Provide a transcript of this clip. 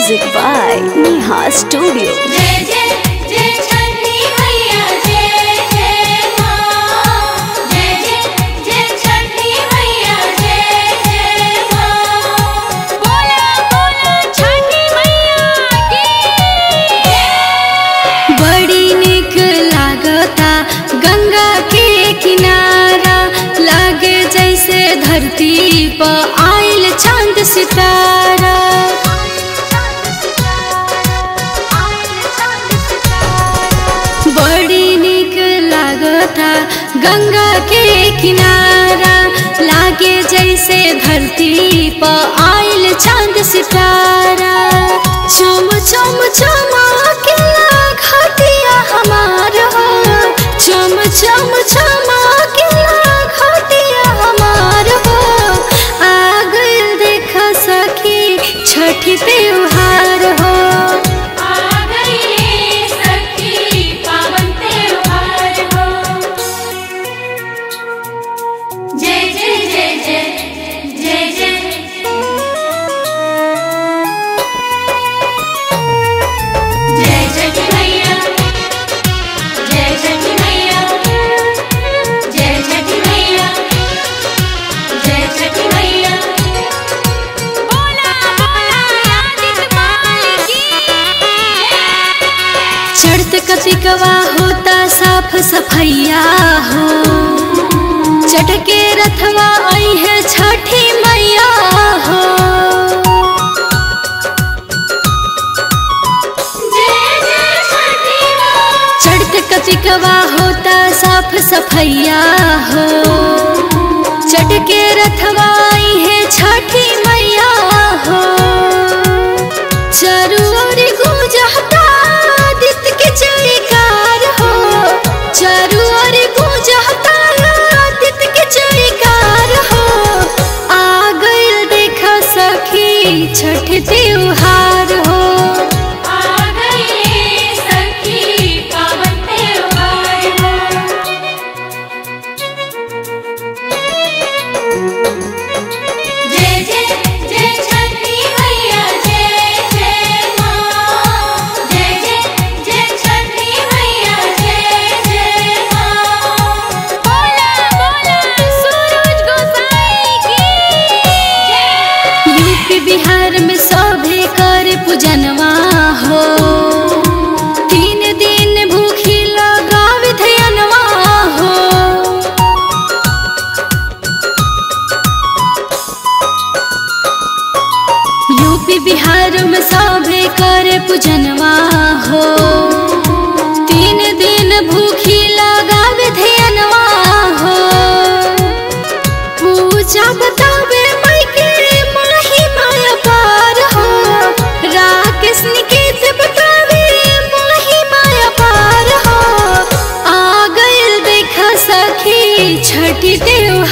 Music by Neha Studio. धरती पर आइल चांद सितारा, बड़ी निक लागता गंगा के किनारा, लागे जैसे धरती पर आइल चांद सितारा। चम चम चमकेला घटिया हमार हो, चम चम चमकेला घटिया हमार हो। आ गइल देखा सखी छठी त्योहार हो, आ गइल सखी पावन त्योहार हो। जय जय जय जय जय जय जय छठी मैया, जय छठी मैया, जय छठी मैया, जय छठी मैया। बोला बोला आदित्य माल की चढ़त कतिकवा होता साफ सफैया हो, चटके रथवा आई है छठी मैया हो। चढ़त कतिकवा होता साफ सफैया हो, चटके रथवा आई है छठी मैया हो। चारू ओर गूंजता आदित्य के जयकार हो, चारू ओर गूंजता आदित्य के जयकार हो। आ गइल देखा सखी छठ त्योहार हो, आ गइल सखी पावन त्योहार हो। जय जय जय छठी मैया, जय जय माँ, जय जय जय छठी मैया, जय जय माँ। बोला बोला सूरज गोसाई की जय। यूपी बिहार में सभे करे पूजनवा हो, 3 दिन भूखी लगावे ध्यानवा हो। यूपी बिहार में सभे करे पूजनवा हो, 3 दिन भूखी लगावे ध्यानवा हो। पूजा बतावे माई के महिमा अपार हो, राकेश निकेत बतावे महिमा अपार हो। आ गइल देखा सखी छठी त्योहार